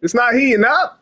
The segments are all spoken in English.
It's not heating up.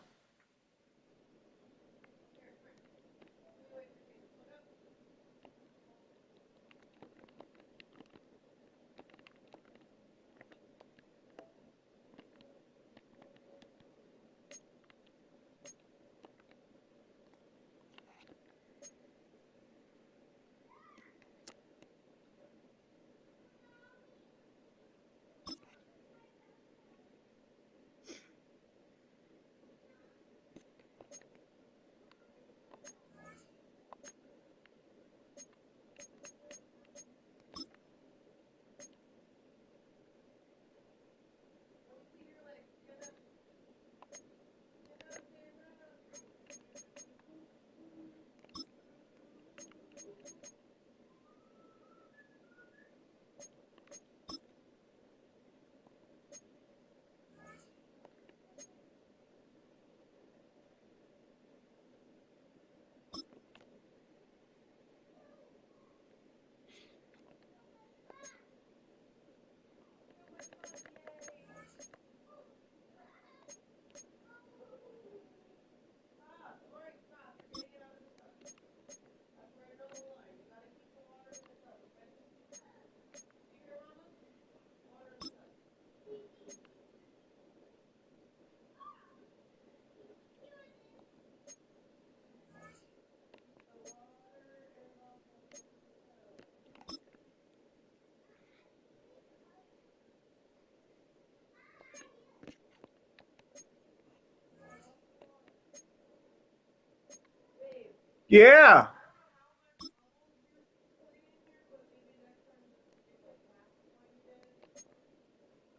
Yeah.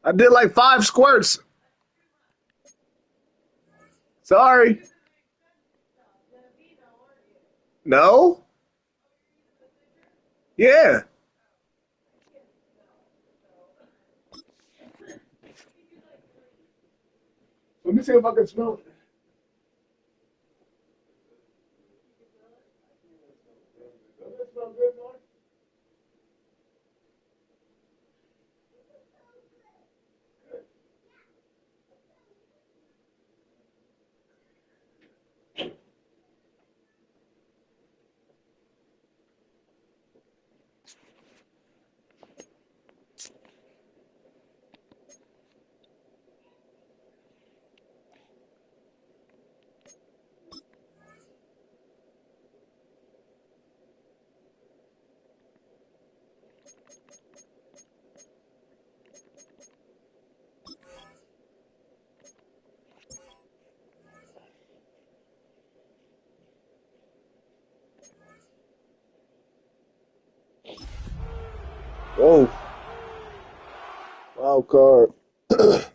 I did like 5 squirts. Sorry. No? Yeah. Let me see if I can smell it. Does that smell good, Mark? Whoa. Wild card. EA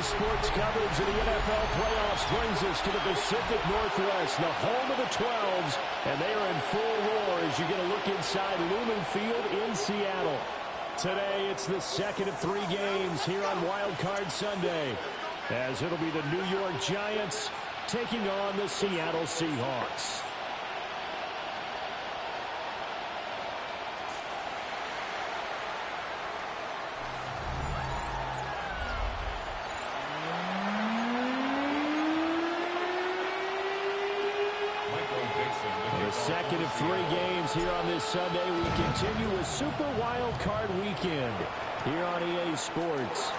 Sports coverage of the NFL playoffs brings us to the Pacific Northwest, the home of the 12s, and they are in full roar as you get a look inside Lumen Field in Seattle. Today, it's the second of 3 games here on Wild Card Sunday, as it'll be the New York Giants taking on the Seattle Seahawks. The second of 3 games here on this Sunday. We continue with Super Wild Card Weekend here on EA Sports.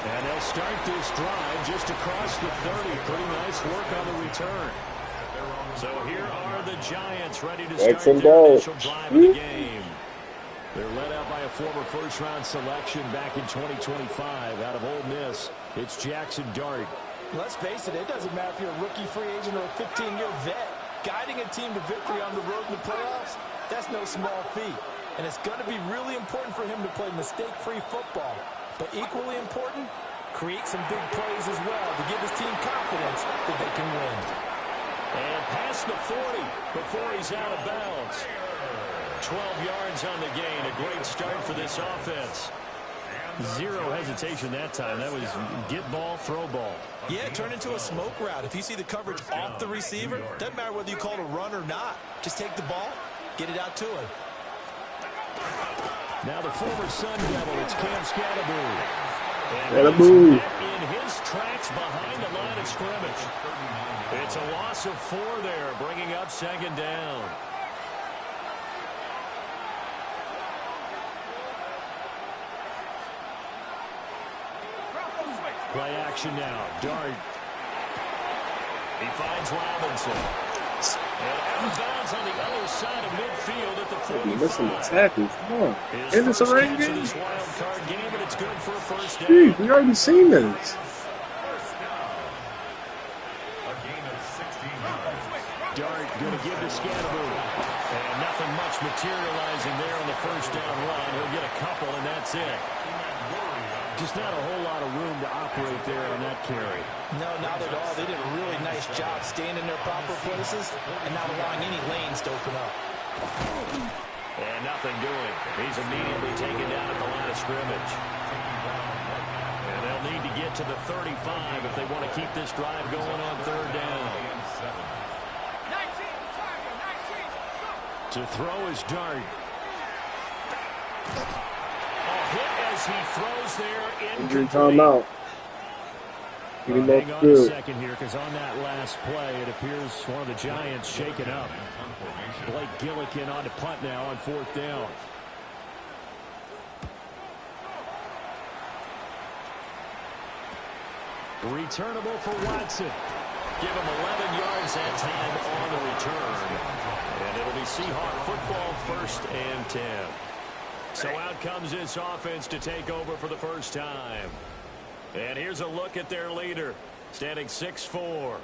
And they'll start this drive just across the 30. Pretty nice work on the return. So here are the Giants ready to start their initial drive of the game. They're led out by a former first-round selection back in 2025 out of Ole Miss. It's Jackson Dart. Let's face it, it doesn't matter if you're a rookie free agent or a 15-year vet. Guiding a team to victory on the road in the playoffs, that's no small feat. And it's going to be really important for him to play mistake-free football. But equally important, create some big plays as well to give his team confidence that they can win. And past the 40 before he's out of bounds. 12 yards on the gain. A great start for this offense. Zero hesitation that time. That was get ball, throw ball. Yeah, turn into a smoke route. If you see the coverage off the receiver, doesn't matter whether you call it a run or not. Just take the ball, get it out to him. Now the former Sun Devil, it's Cam Scatterbury. Scatterbury. In his tracks behind the line of scrimmage. It's a loss of 4 there, bringing up second down. Play action now. Dart. He finds Robinson. And out of bounds on the other side of midfield at the 45. Missing the tackles. Come on. His Isn't this a first rain catch of game? this wild card game, and it's good for a first down. Jeez, we already seen this. Dart going to give to Scatterbury. And nothing much materializing there on the first down run. He'll get a couple, and that's it. Just not a whole lot of room to operate there on that carry. No, not at all. They did a really nice job staying in their proper places and not allowing any lanes to open up. And nothing doing. He's immediately taken down at the line of scrimmage. And they'll need to get to the 35 if they want to keep this drive going on third down. To throw is Dart. Hit as he throws there. Injury timeout. Hang on a second here, because on that last play, it appears one of the Giants shaken up. Blake Gillikin on to punt now on fourth down. Returnable for Watson. Give him 11 yards that time on the return. And it'll be Seahawk football, 1st and 10. So out comes this offense to take over for the first time. And here's a look at their leader, standing 6'4".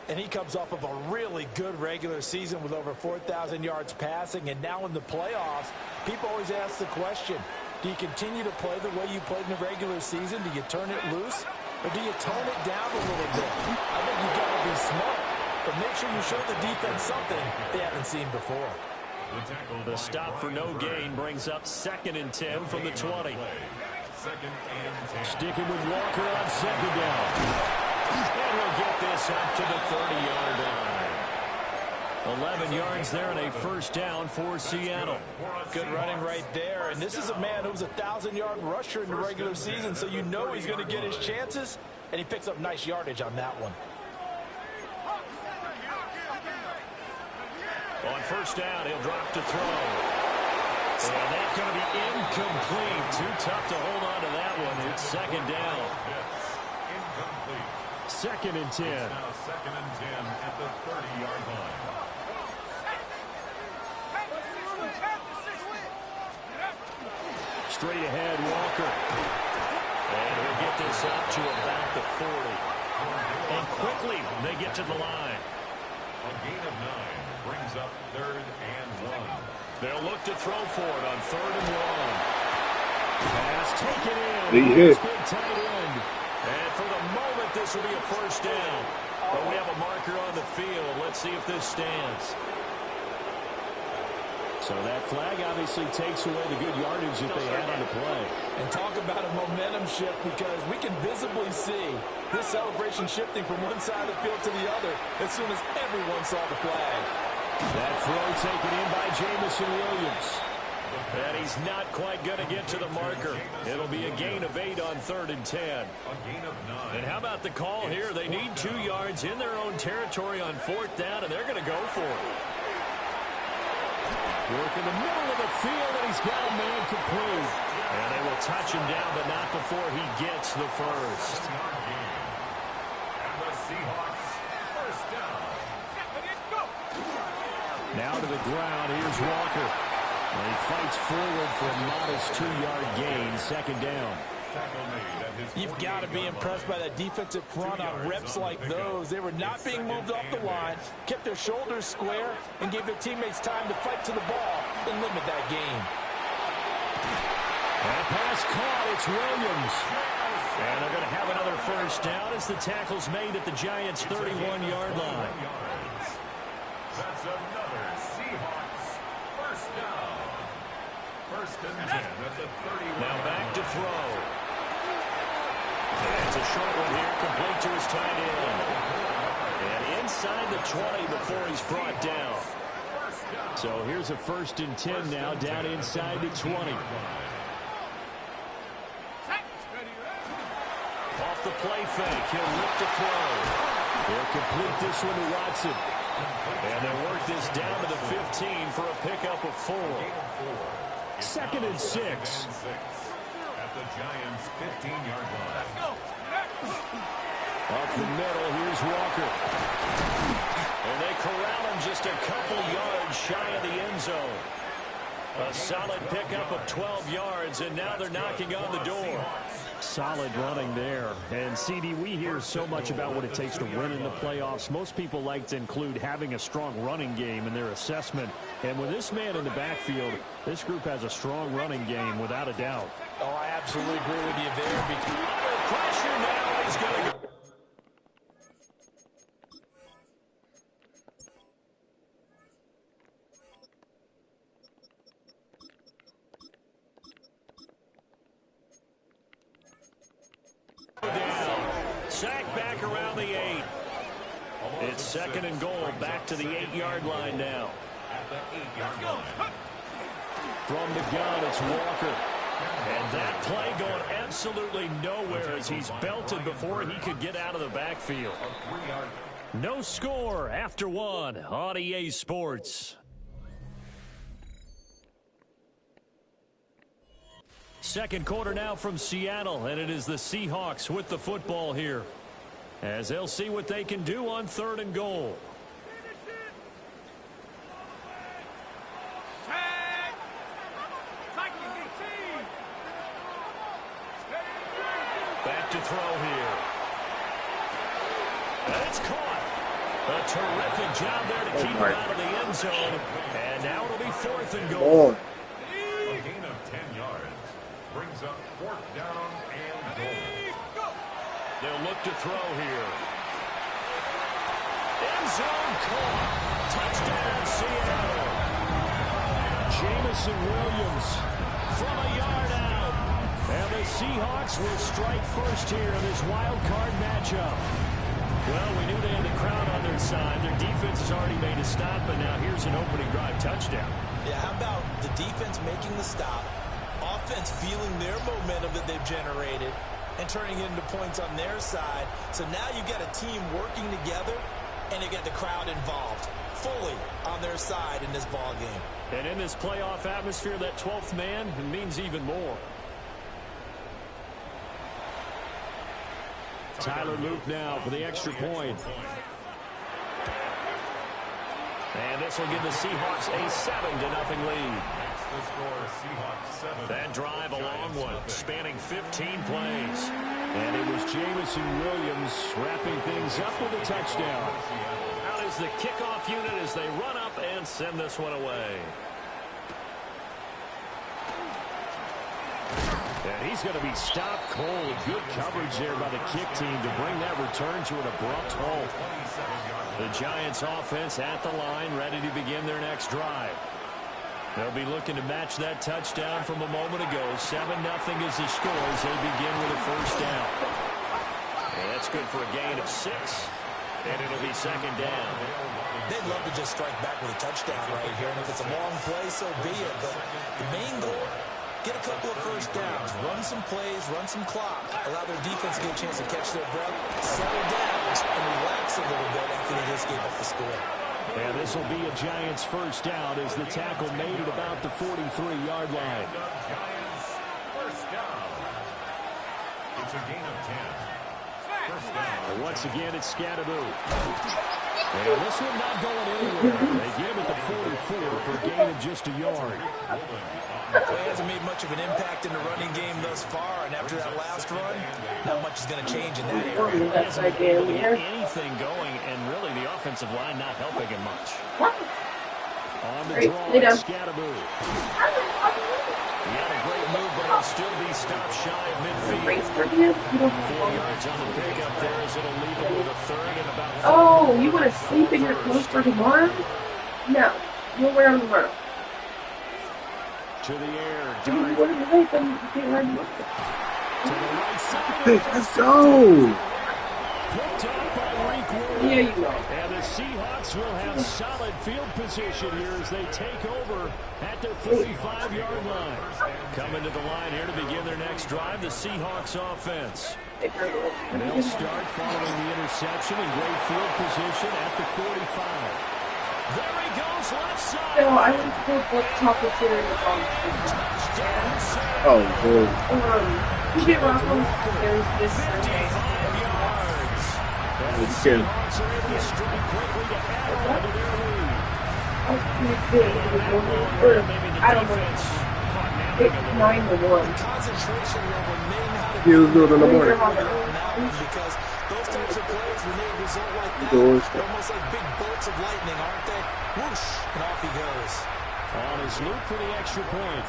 And he comes off of a really good regular season with over 4,000 yards passing. And now in the playoffs, people always ask the question, do you continue to play the way you played in the regular season? Do you turn it loose? Or do you tone it down a little bit? I think you've got to be smart. But make sure you show the defense something they haven't seen before. The stop for no gain brings up 2nd and 10 from the 20. Sticking with Walker on second down. And he'll get this up to the 30-yard line. 11 yards there and a first down for Seattle. Good running right there. And this is a man who was a 1,000-yard rusher in the regular season, so you know he's going to get his chances. And he picks up nice yardage on that one. On first down, he'll drop to throw. And that's going to be incomplete. Too tough to hold on to that one. It's second down. 2nd and 10. Now 2nd and 10 at the 30-yard line. Straight ahead, Walker. And he'll get this up to about the 40. And quickly, they get to the line. A gain of 9 brings up 3rd and 1. They'll look to throw for it on 3rd and 1. Pass taken in. Big hit. Big tight end. And for the moment, this will be a first down. But we have a marker on the field. Let's see if this stands. So that flag obviously takes away the good yardage that they had on the play. And talk about a momentum shift, because we can visibly see this celebration shifting from one side of the field to the other as soon as everyone saw the flag. That throw taken in by Jamison Williams. And he's not quite going to get to the marker. It'll be a gain of 8 on 3rd and 10. A gain of 9. And how about the call here? They need 2 yards in their own territory on 4th down, and they're going to go for it. Work in the middle of the field, and he's got a man complete. And they will touch him down, but not before he gets the first. And the Seahawks, first down. Now to the ground, here's Walker. And he fights forward for a modest 2-yard gain, second down. You've got to be impressed by that defensive front on reps like those. They were not being moved off the line, kept their shoulders square, and gave their teammates time to fight to the ball and limit that gain. And a pass caught. It's Williams. And they're going to have another first down as the tackle's made at the Giants' 31-yard line. That's another Seahawks first down. 1st and 10 at the 31. Now back to throw. And it's a short one here, complete to his tight end. And inside the 20 before he's brought down. So here's a 1st and 10 now, down inside the 20. Off the play fake, he'll look to throw. He'll complete this one to Watson. And they'll work this down to the 15 for a pickup of 4. 2nd and 6. At the Giants' 15-yard line. Let's go. Up the middle, here's Walker. And they corral him just a couple yards shy of the end zone. A solid pickup of 12 yards, and now they're knocking on the door. Solid running there. And, CD, we hear so much about what it takes to win in the playoffs. Most people like to include having a strong running game in their assessment. And with this man in the backfield, this group has a strong running game without a doubt. Oh, I absolutely agree with you there. Pressure now is going to go. Sack back around the 8. It's 2nd and goal, back to the 8-yard line now. From the gun, it's Walker. And that play going absolutely nowhere as he's belted before he could get out of the backfield. No score after 1 on EA Sports. Second quarter now from Seattle, and it is the Seahawks with the football here, as they'll see what they can do on 3rd and goal. Back to throw here. And it's caught. A terrific job there to keep him out of the end zone. And now it'll be 4th and goal. A gain of 10 yards. Brings up 4th down and goal. They'll look to throw here. End zone caught. Touchdown, Seattle. Jamison Williams from a yard out. And the Seahawks will strike first here in this wild card matchup. Well, we knew they had the crowd on their side. Their defense has already made a stop, but now here's an opening drive touchdown. Yeah, how about the defense making the stop? Offense feeling their momentum that they've generated and turning it into points on their side. So now you've got a team working together, and you got the crowd involved fully on their side in this ball game. And in this playoff atmosphere, that 12th man means even more. Tyler Luke now for the extra point. And this will give the Seahawks a 7-0 lead. The score, Seahawks 7. That drive, a long one, spanning 15 plays. And it was Jamison Williams wrapping things up with a touchdown. Out is the kickoff unit as they run up and send this one away. And he's going to be stopped cold. Good coverage there by the kick team to bring that return to an abrupt halt. The Giants offense at the line, ready to begin their next drive. They'll be looking to match that touchdown from a moment ago. 7-0 is the score as they begin with a first down. And that's good for a gain of 6. And it'll be 2nd down. They'd love to just strike back with a touchdown right here. And if it's a long play, so be it. But the main goal, get a couple of first downs, run some plays, run some clock, allow their defense to get a chance to catch their breath, settle down, and relax a little bit after they just gave up the score. And this will be a Giants first down as the tackle made at about the 43-yard line. Giants first down. It's a gain of 10. First down. And once again, it's Scatteroo. And this one not going anywhere. They get him at the 44 for a gain of just a yard. Well, he hasn't made much of an impact in the running game thus far, and after that last run, not much is going to change in that area. He hasn't been able to get anything going, and really the offensive line not helping him much. On the draw, Scatteroo. He had a great move, but he'll still be stopped shy of midfield. 4 yards on the pickup there as it'll leave him with a 3rd and about 4. Oh, you want to sleep in your clothes for tomorrow? No, you'll wear them tomorrow. To the air, You Dart. want to sleep and you can't wear them. To the right side. Hey, let's go. picked up by Reek. Yeah, you know. And the Seahawks will have solid field position here as they take over at their 45-yard line. Coming to the line here to begin their next drive, the Seahawks offense. They'll start following the interception in great field position at the 45. There he goes, left side. So I went to the chocolate cereal on Oh, good. You get Russell, there's this Sunday. It's good. I don't know. It's 9-1. Concentration level may not have He was good in the morning. because those types of plays, when they result like that, Doors. they're almost like big bolts of lightning, aren't they? Whoosh, and off he goes. On his loop for the extra point.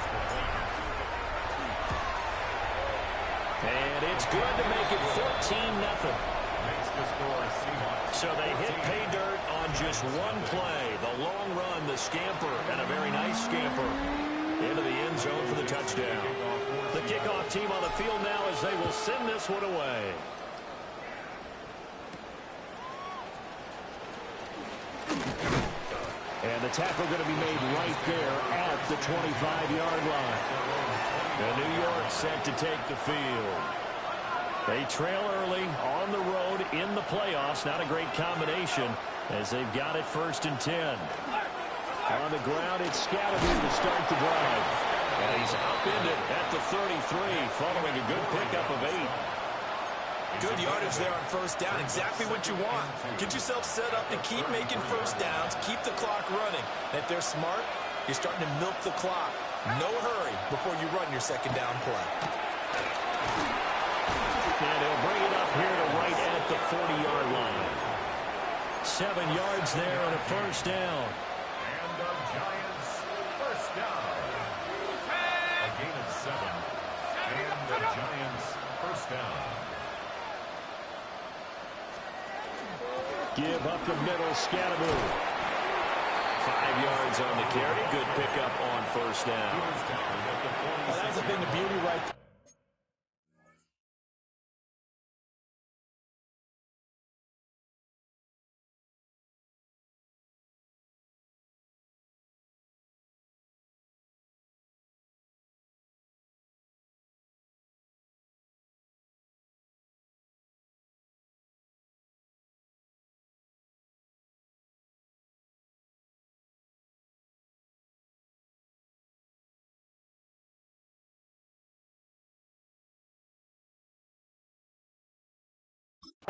And it's good to make it 14-0. So they hit pay dirt on just one play. The long run, the scamper, and a very nice scamper into the end zone for the touchdown. The kickoff team on the field now as they will send this one away. And the tackle going to be made right there at the 25-yard line. And New York set to take the field. They trail early on the road in the playoffs. Not a great combination as they've got it 1st and 10. On the ground, it's Scatterby to start the drive. And he's upended at the 33 following a good pickup of 8. Good yardage there on 1st down. Exactly what you want. Get yourself set up to keep making 1st downs, keep the clock running. And if they're smart, you're starting to milk the clock. No hurry before you run your 2nd down play. And he'll bring it up here to right at the 40-yard line. 7 yards there on a 1st down. And the Giants 1st down. A gain of 7. And the Giants 1st down. Give up the middle, Scatterby. 5 yards on the carry. Good pickup on 1st down. Well, that's a thing of beauty right there.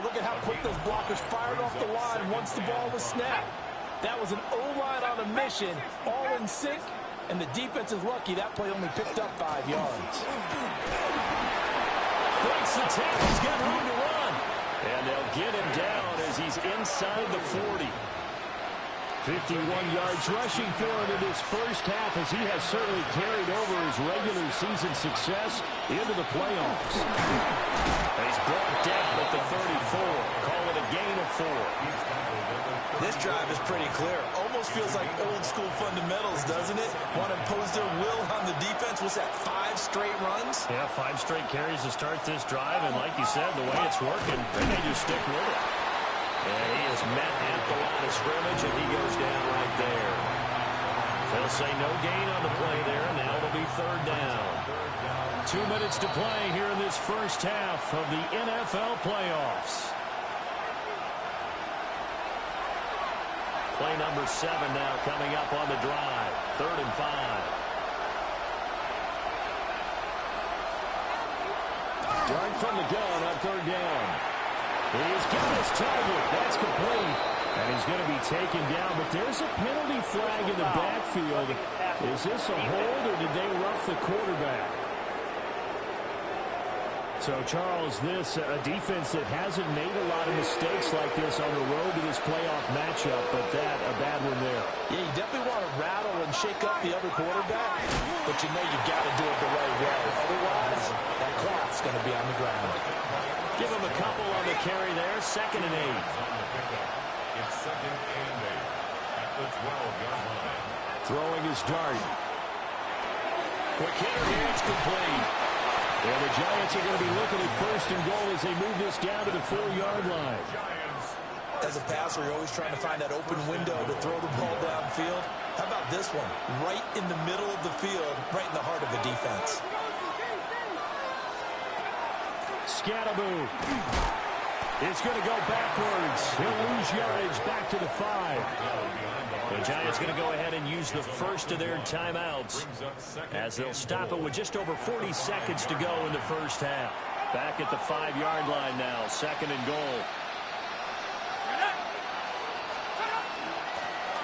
Look at how quick those blockers fired off the line once the ball was snapped. That was an O-line on a mission, all in sync, and the defense is lucky that play only picked up 5 yards. Breaks the tackle, he's got room to run. And they'll get him down as he's inside the 40. 51 yards rushing for him in this 1st half as he has certainly carried over his regular season success into the playoffs. And he's brought down at the 34. Call it a gain of 4. This drive is pretty clear. Almost feels like old school fundamentals, doesn't it? Want to impose their will on the defense. What's that, 5 straight runs? Yeah, 5 straight carries to start this drive. And like you said, the way it's working, they may just stick with it. And he is met at the line of scrimmage, and he goes down right there. They'll say no gain on the play there, and now it'll be 3rd down. 2 minutes to play here in this 1st half of the NFL playoffs. Play number 7 now coming up on the drive. 3rd and 5. Dart from the gun on 3rd down. He's got his target. That's complete. And he's going to be taken down. But there's a penalty flag in the backfield. Is this a hold or did they rough the quarterback? So, Charles, this a defense that hasn't made a lot of mistakes like this on the road to this playoff matchup, but that a bad one there. Yeah, you definitely want to rattle and shake up the other quarterback, but you know you've got to do it the right way. Otherwise, that clock's going to be on the ground. Give him a couple on the carry there. 2nd and 8. It's 2nd and 8 at the 12-yard line. Throwing his dart. Quick hitter here, it's complete. And the Giants are going to be looking at first and goal as they move this down to the 4-yard line. As a passer, you're always trying to find that open window to throw the ball downfield. How about this one? Right in the middle of the field, right in the heart of the defense. Scatterbo. It's going to go backwards. He'll lose yardage back to the 5. The Giants going to go ahead and use the first of their timeouts as they'll stop it with just over 40 seconds to go in the first half. Back at the 5-yard line now, second and goal.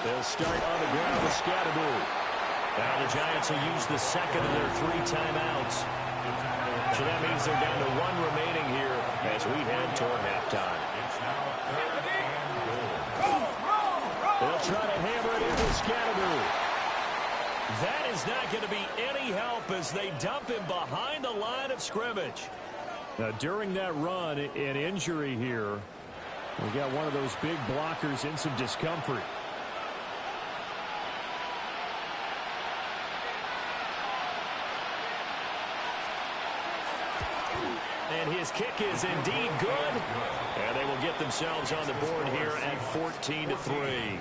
They'll start on the ground with Scatterbo. Now the Giants will use the second of their 3 timeouts. So that means they're down to 1 remaining here as we head toward halftime. They'll try to hammer it into Scatterbo. That is not going to be any help as they dump him behind the line of scrimmage. Now, during that run, an injury here. We got one of those big blockers in some discomfort. And his kick is indeed good. And they will get themselves on the board here at 14-3.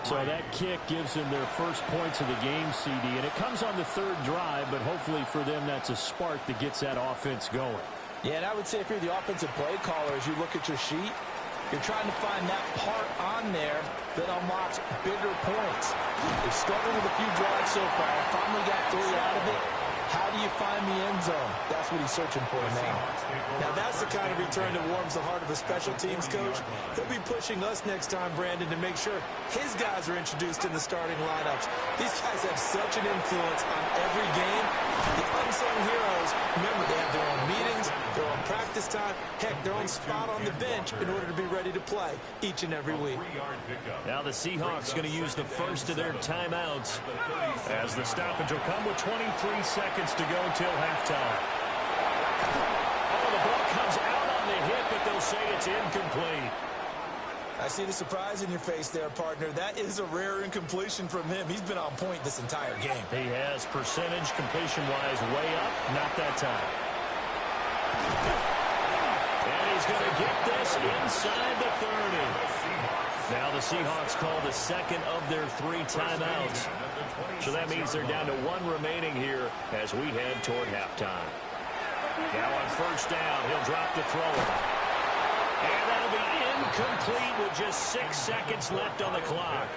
So that kick gives them their first points of the game, CD. And it comes on the 3rd drive, but hopefully for them that's a spark that gets that offense going. Yeah, and I would say if you're the offensive play caller, as you look at your sheet, you're trying to find that part on there that unlocks bigger points. They've struggled with a few drives so far. Finally got 3 out of it. How do you find the end zone? That's what he's searching for now. Now, that's the kind of return that warms the heart of a special teams coach. He'll be pushing us next time, Brandon, to make sure his guys are introduced in the starting lineups. These guys have such an influence on every game. The unsung heroes, remember, they have their own meetings, their own practice time, heck, their own spot on the bench in order to be ready to play each and every week. Now the Seahawks going to use the first of their timeouts as the stoppage will come with 23 seconds to go till halftime. Oh, the ball comes out on the hit, but they'll say it's incomplete. I see the surprise in your face there, partner. That is a rare incompletion from him. He's been on point this entire game. He has percentage completion-wise way up, not that time. And he's going to get this inside the 30. Now the Seahawks call the second of their 3 timeouts. So that means they're down to 1 remaining here as we head toward halftime. Now on first down, he'll drop the throw. And that'll be incomplete with just 6 seconds left on the clock.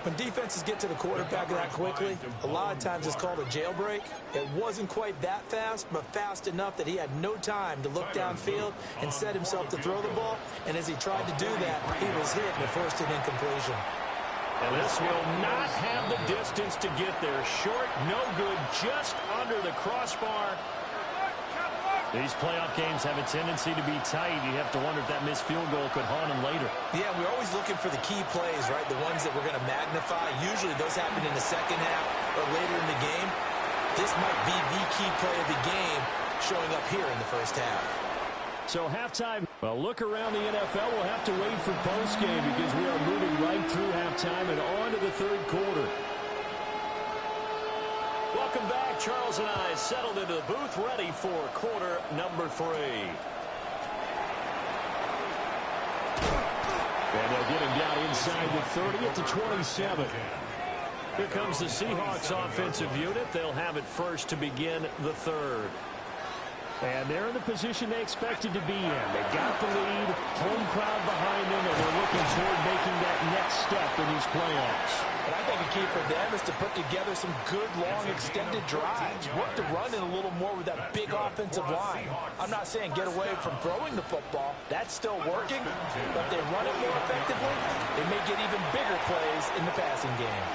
When defenses get to the quarterback that quickly, a lot of times it's called a jailbreak. It wasn't quite that fast, but fast enough that he had no time to look downfield and set himself to throw the ball. And as he tried to do that, he was hit and forced an incompletion. And this will not have the distance to get there. Short, no good, just under the crossbar. These playoff games have a tendency to be tight. You have to wonder if that missed field goal could haunt them later. Yeah, we're always looking for the key plays, right? The ones that we're going to magnify. Usually those happen in the second half or later in the game. This might be the key play of the game showing up here in the first half. So halftime, well, look around the NFL. We'll have to wait for postgame because we are moving right through halftime and on to the 3rd quarter. Welcome back. Charles and I settled into the booth ready for quarter number 3. And they'll get him down inside the 30 at the 27. Here comes the Seahawks offensive unit. They'll have it first to begin the 3rd. And they're in the position they expected to be in. They got the lead, home crowd behind them, and they're looking toward making that next step in these playoffs. And I think a key for them is to put together some good, long, extended drives. Work the run in a little more with that big offensive line. I'm not saying get away from throwing the football. That's still working. But if they run it more effectively, they may get even bigger plays in the passing game.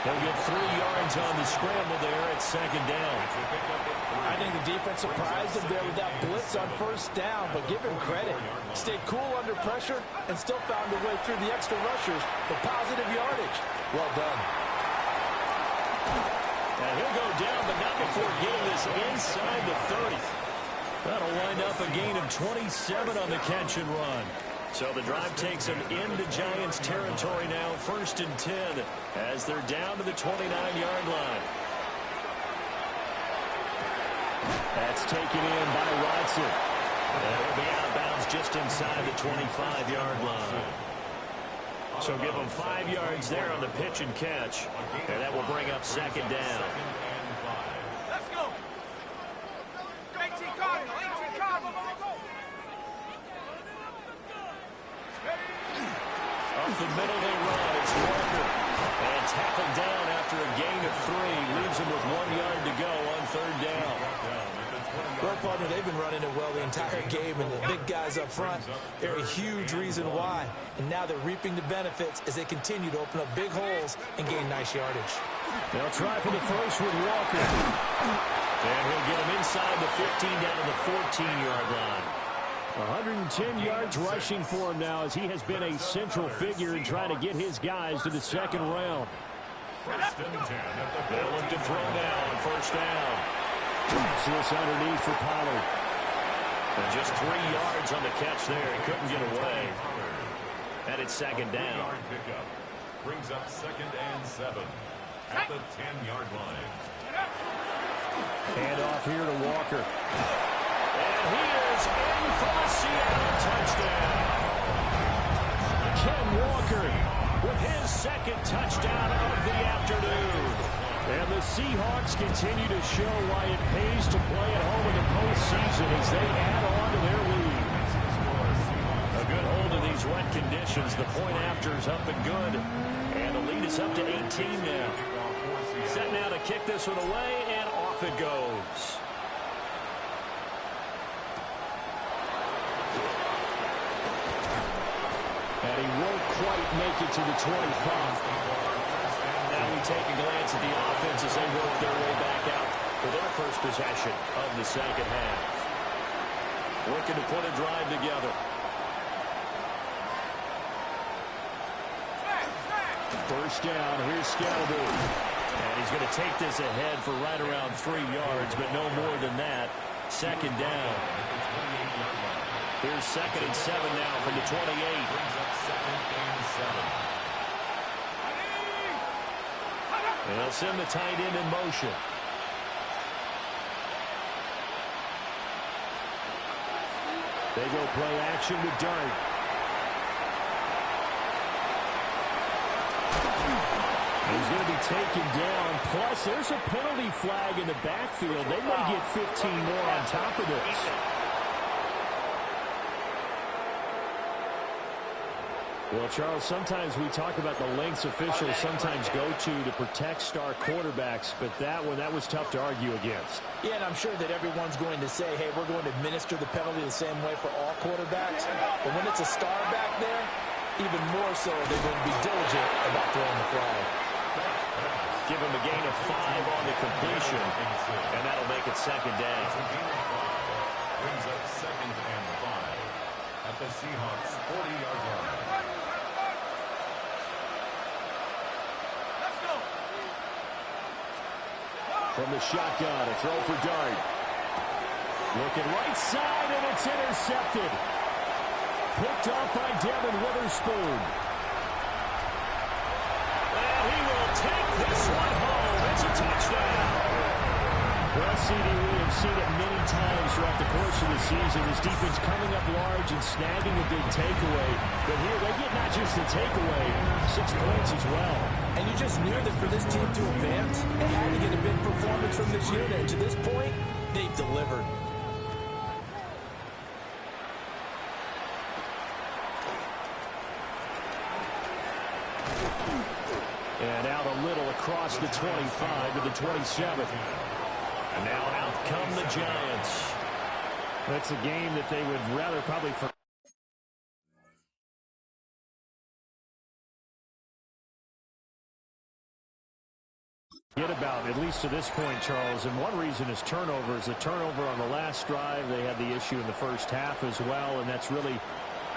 They'll get 3 yards on the scramble there at second down. I think the defense surprised him there with that blitz on first down, but give him credit. Stayed cool under pressure and still found a way through the extra rushers for positive yardage. Well done. And he'll go down, but not before getting this inside the 30. That'll wind up a gain of 27 on the catch and run. So the drive takes them into Giants territory now, 1st and 10, as they're down to the 29-yard line. That's taken in by Watson. And it'll be out of bounds just inside the 25-yard line. So give them 5 yards there on the pitch and catch. And that will bring up second down. Let's go. 18 Cardinal, 18 Cardinal. Up the middle they run. It's Walker. And tackled down after a gain of 3. Leaves him with 1 yard to go on third down. Well, partner, they've been running it well the entire game, and the big guys up front, they're a huge reason why. And now they're reaping the benefits as they continue to open up big holes and gain nice yardage. They'll try for the first with Walker. And he'll get him inside the 15 down to the 14-yard line. 110 yards rushing for him now as he has been a central figure in trying to get his guys to the second round. They'll look to throw now on first down. Drops this underneath for Pollard. And just 3 yards on the catch there. He couldn't get away. And it's second down. Brings up 2nd and 7 at the 10-yard line. Hand off here to Walker. And he is in for a Seattle touchdown. Ken Walker with his second touchdown of the afternoon. And the Seahawks continue to show why it pays to play at home in the postseason as they add on to their lead. A good hold of these wet conditions. The point after is up and good. And the lead is up to 18 now. Set now to kick this one away, and off it goes. And he won't quite make it to the 25. Now we take a glance at the offense as they work their way back out for their first possession of the second half. Working to put a drive together. First down, here's Scalaboo. And he's going to take this ahead for right around 3 yards, but no more than that. Second down. Here's 2nd and 7 now from the 28. And they'll send the tight end in motion. They go play action with Dart. He's going to be taken down. Plus, there's a penalty flag in the backfield. They may get 15 more on top of this. Well, Charles, sometimes we talk about the lengths officials sometimes go to protect star quarterbacks, but that was tough to argue against. Yeah, and I'm sure that everyone's going to say, hey, we're going to administer the penalty the same way for all quarterbacks. But when it's a star back there, even more so, they're going to be diligent about throwing the flag. Give him a gain of 5 on the completion, and that'll make it second down. Brings up 2nd and 5 at the Seahawks 40-yard line. From the shotgun, a throw for Dart. Looking right side, and it's intercepted. Picked up by Devin Witherspoon. And he will take this one home. It's a touchdown. Well, CD, we have seen it many times throughout the course of the season. This defense coming up large and snagging a big takeaway. But here, they get not just the takeaway, 6 points as well. And you just knew that for this team to advance, they had to get a big performance from this unit. And to this point, they've delivered. And out a little across the 25 to the 27. And now out come the Giants. That's a game that they would rather probably forget about, at least to this point, Charles. And one reason is turnovers. The turnover on the last drive, they had the issue in the first half as well, and that's really,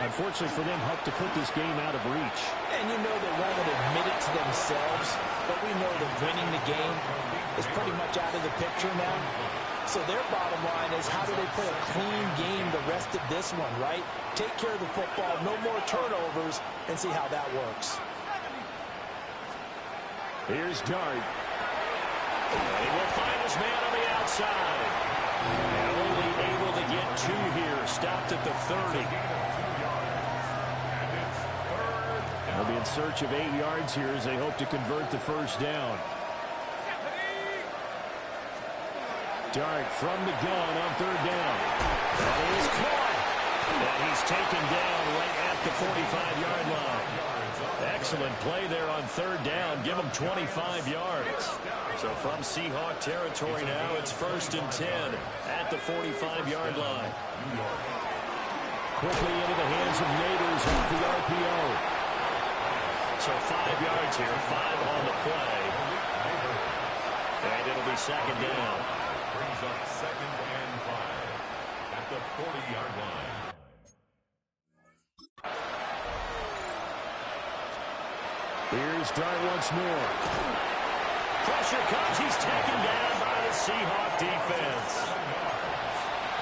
unfortunately for them, helped to put this game out of reach. And you know they won't admit it to themselves, but we know that winning the game is pretty much out of the picture now. So their bottom line is, how do they play a clean game the rest of this one, right? Take care of the football, no more turnovers, and see how that works. Here's Dart. And he will find his man on the outside. And only able to get 2 here. Stopped at the 30. They'll be in search of 8 yards here as they hope to convert the first down. Dart from the gun on 3rd down. That is caught. And he's taken down right at the 45-yard line. Excellent play there on 3rd down. Give him 25 yards. So from Seahawk territory now, it's 1st and 10 at the 45-yard line. Quickly into the hands of Neighbors off the RPO. So 5 yards here, 5 on the play. And it'll be 2nd down. Brings up 2nd and 5 at the 40-yard line. Here's Dart once more. Pressure comes. He's taken down by the Seahawk defense.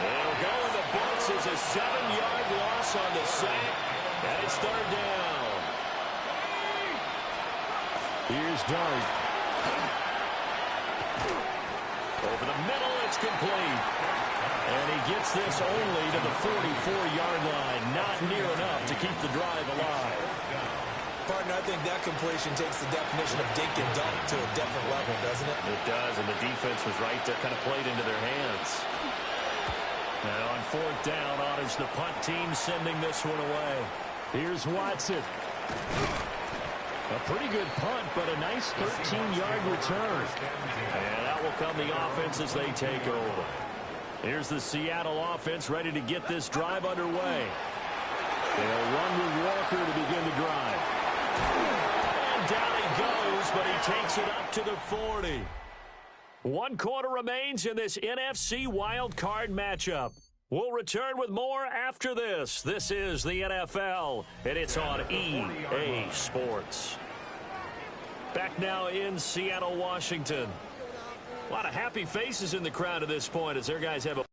They'll go in the books as a 7-yard loss on the sack. And it's 3rd down. Here's Dart. Over the middle, it's complete. And he gets this only to the 44-yard line. Not near enough to keep the drive alive. Partner, I think that completion takes the definition of dink and dunk to a different level, doesn't it? It does, and the defense was right there, kind of played into their hands. Now on 4th down, honors the punt team sending this one away. Here's Watson. A pretty good punt, but a nice 13-yard return. And out will come the offense as they take over. Here's the Seattle offense ready to get this drive underway. They'll run with Walker to begin the drive. And down he goes, but he takes it up to the 40. 1 quarter remains in this NFC wild card matchup. We'll return with more after this. This is the NFL, and it's on EA Sports. Back now in Seattle, Washington. A lot of happy faces in the crowd at this point as their guys have a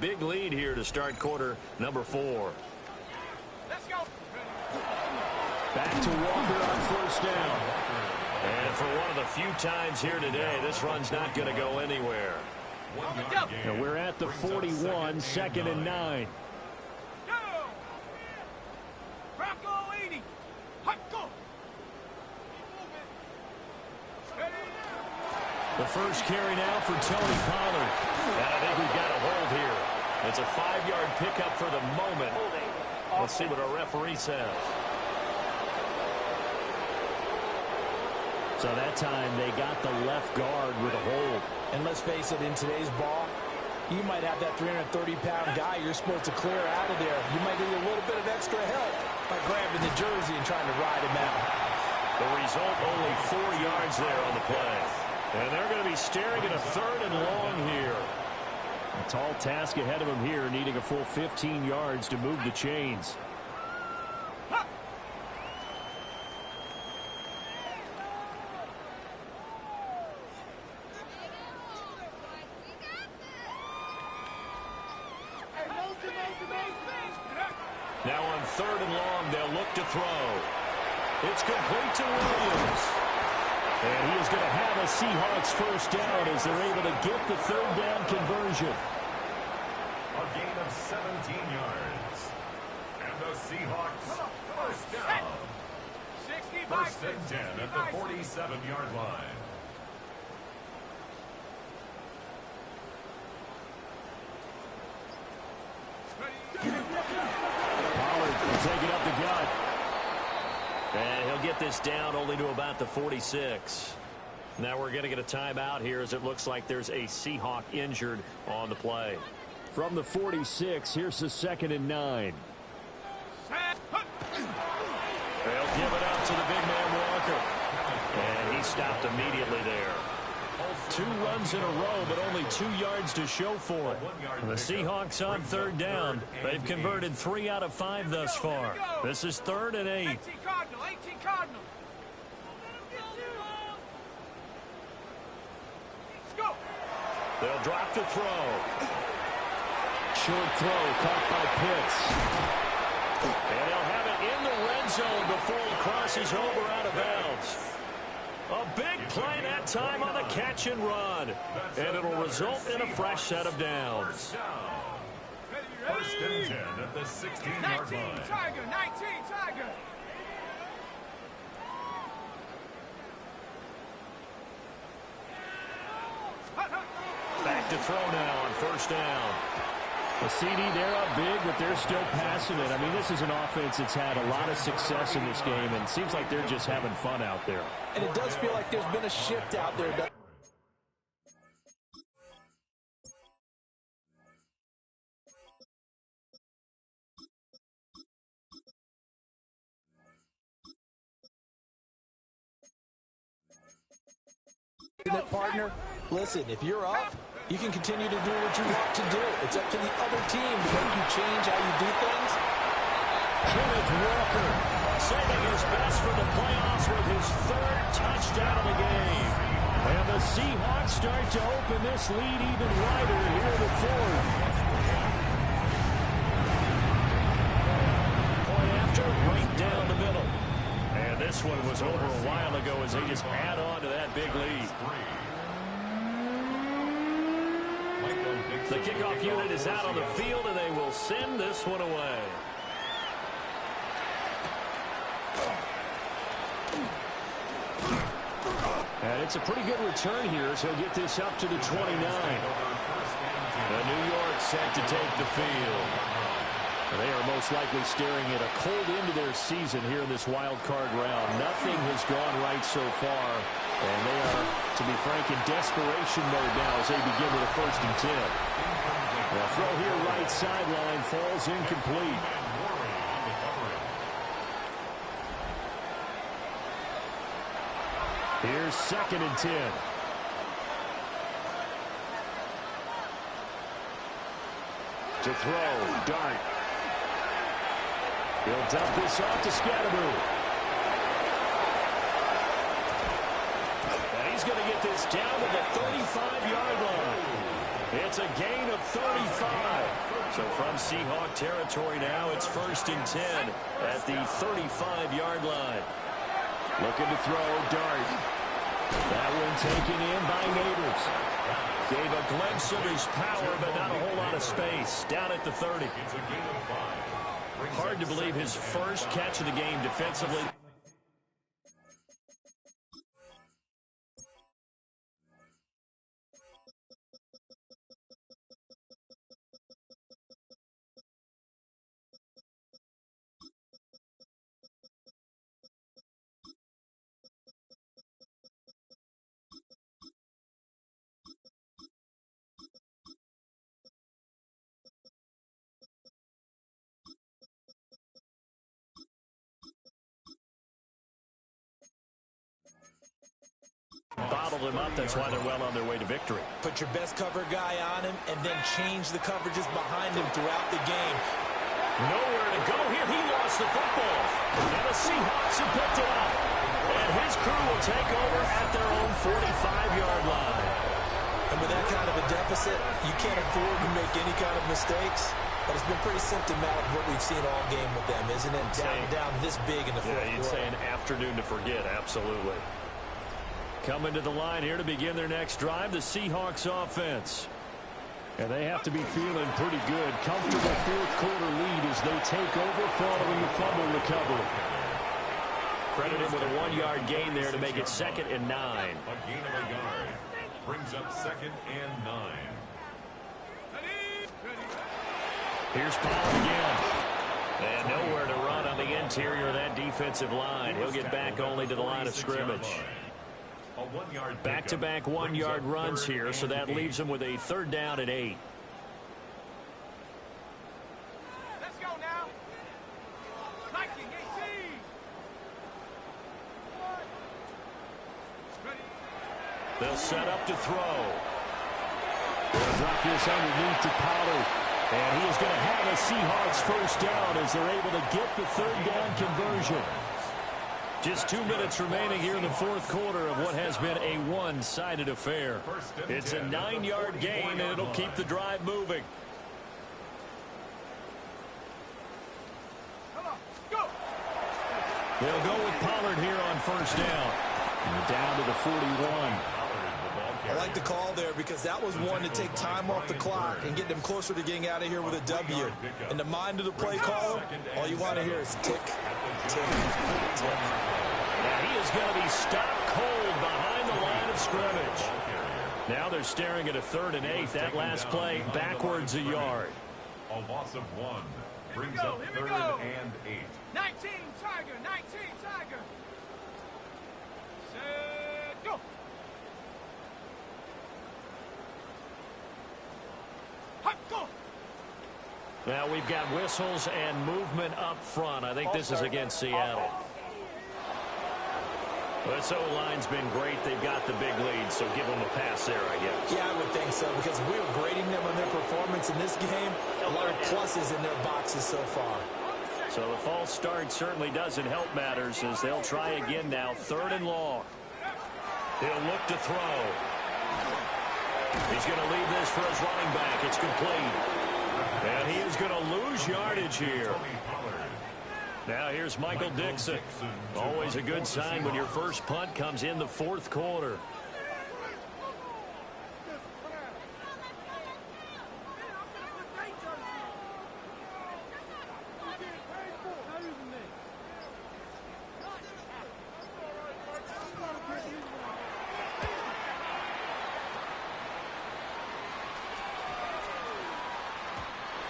big lead here to start quarter number 4. Let's go. Back to Walker on 1st down. And for one of the few times here today, this run's not going to go anywhere. And we're at the 41, 2nd and 9. Go. Bronco 80. Hot go. The first carry now for Tony Pollard. And I think we've got a hold here. It's a 5-yard pickup for the moment. Let's see what our referee says. So that time they got the left guard with a hold. And let's face it, in today's ball, you might have that 330-pound guy you're supposed to clear out of there. You might need a little bit of extra help by grabbing the jersey and trying to ride him out. The result, only 4 yards there on the play. And they're going to be staring at a 3rd and long here. A tall task ahead of them here, needing a full 15 yards to move the chains. Now on 3rd and long, they'll look to throw. It's complete to Williams. And he is going to have a Seahawks first down as they're able to get the 3rd down conversion. A gain of 17 yards. And the Seahawks first down. 1st and 10 at the 47-yard line. Pollard will take it up the gut. And he'll get this down only to about the 46. Now we're going to get a timeout here as it looks like there's a Seahawk injured on the play. From the 46, here's the 2nd and 9. They'll give it up to the big man Walker. And he stopped immediately there. 2 runs in a row, but only 2 yards to show for it. And the Seahawks on 3rd down. They've converted 3 out of 5 thus far. This is 3rd and 8. 18 Cardinal. Let's go. They'll drop to throw. short throw caught by Pitts. And they'll have it in the red zone before he crosses over out of bounds. A big play that time on the catch and run. And it'll result in a fresh set of downs. First and 10 at the 16-yard 19, line. Tiger, 19, Tiger. Back to throw now on first down. The CD, they're up big, but they're still passing it. I mean, this is an offense that's had a lot of success in this game, and it seems like they're just having fun out there. And it does feel like there's been a shift out there. Partner, listen, if you're up, you can continue to do what you want to do. It's up to the other team to make you change how you do things. Kenneth Walker saving his best for the playoffs with his third touchdown of the game. And the Seahawks start to open this lead even wider here in the fourth. Point after, right down the middle. And this one was over a while ago as they just add on to that big lead. The kickoff unit is out on the field, and they will send this one away. And it's a pretty good return here, so he'll get this up to the 29. The New York set to take the field. They are most likely staring at a cold end to their season here in this wild card round. Nothing has gone right so far, and they are, to be frank, in desperation mode now as they begin with a 1st and 10. The throw here right sideline falls incomplete. Here's 2nd and 10. To throw, Dart. He'll dump this off to Scatteroo. And he's going to get this down to the 35-yard line. It's a gain of 35. So from Seahawk territory now, it's 1st and 10 at the 35-yard line. Looking to throw, Dart. That one taken in by Neighbors. Gave a glimpse of his power, but not a whole lot of space. Down at the 30. Hard to believe his first catch of the game defensively. Bottled him up. That's why they're well on their way to victory. Put your best cover guy on him and then change the coverages behind him throughout the game. Nowhere to go here. He lost the football. And the Seahawks have picked it up. And his crew will take over at their own 45-yard line. And with that kind of a deficit, you can't afford to make any kind of mistakes. But it's been pretty symptomatic of what we've seen all game with them, isn't it? Down this big in the fourth quarter. Yeah, you'd say an afternoon to forget. Absolutely. Coming to the line here to begin their next drive, the Seahawks offense. And they have to be feeling pretty good. Comfortable fourth-quarter lead as they take over following the fumble recovery. Credit him with a 1-yard gain there to make it 2nd and 9. A gain of a yard brings up 2nd and 9. Here's Pollard again. And nowhere to run on the interior of that defensive line. He'll get back only to the line of scrimmage. Back-to-back 1-yard runs here, so that leaves him with a 3rd down and 8. Let's go now. Viking 18. They'll set up to throw. They'll drop this underneath to Pollard. And he is going to have a Seahawks 1st down as they're able to get the 3rd down conversion. Just 2 minutes remaining here in the fourth quarter of what has been a one-sided affair. It's a 9-yard gain, and it'll keep the drive moving. They'll go with Pollard here on first down. And down to the 41. I like the call there because that was one to take time off the clock and get them closer to getting out of here with a W. In the mind of the play caller, all you want to hear is tick, tick, tick. Now he is going to be stopped cold behind the line of scrimmage. Now they're staring at a 3rd and 8. That last play backwards a yard. A loss of 1 brings up 3rd and 8. 19 Tiger, 19 Tiger. Set, go. Hot, go. Now we've got whistles and movement up front. I think this is against Seattle. This O-line's been great. They've got the big lead, so give them a pass there, I guess. Yeah, I would think so, because we were grading them on their performance in this game. A lot of pluses in their boxes so far. So the false start certainly doesn't help matters as they'll try again now. 3rd and long. He'll look to throw. He's going to leave this for his running back. It's complete. And he is going to lose yardage here. Now here's Michael Dixon. Always a good sign when your first punt comes in the 4th quarter.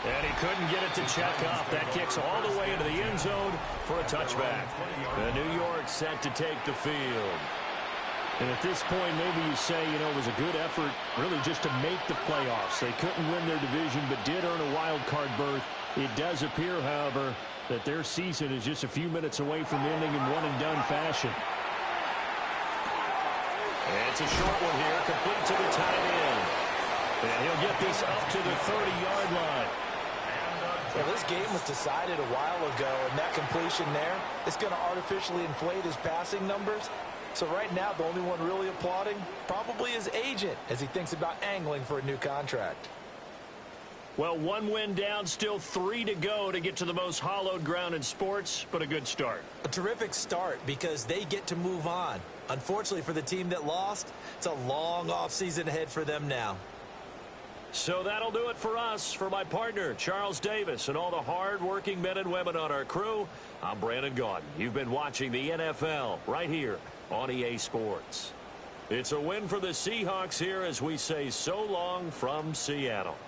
And he couldn't get it to check up. That kicks all the way into the end zone for a touchback. The New York set to take the field. And at this point, maybe you say, you know, it was a good effort really just to make the playoffs. They couldn't win their division but did earn a wild card berth. It does appear, however, that their season is just a few minutes away from ending in one-and-done fashion. And it's a short one here, complete to the tight end. And he'll get this up to the 30-yard line. Well, this game was decided a while ago, and that completion there is going to artificially inflate his passing numbers. So right now, the only one really applauding probably his agent as he thinks about angling for a new contract. Well, 1 win down, still 3 to go to get to the most hallowed ground in sports, but a good start. A terrific start because they get to move on. Unfortunately for the team that lost, it's a long offseason ahead for them now. So that'll do it for us. For my partner, Charles Davis, and all the hard-working men and women on our crew, I'm Brandon Gaudin. You've been watching the NFL right here on EA Sports. It's a win for the Seahawks here as we say so long from Seattle.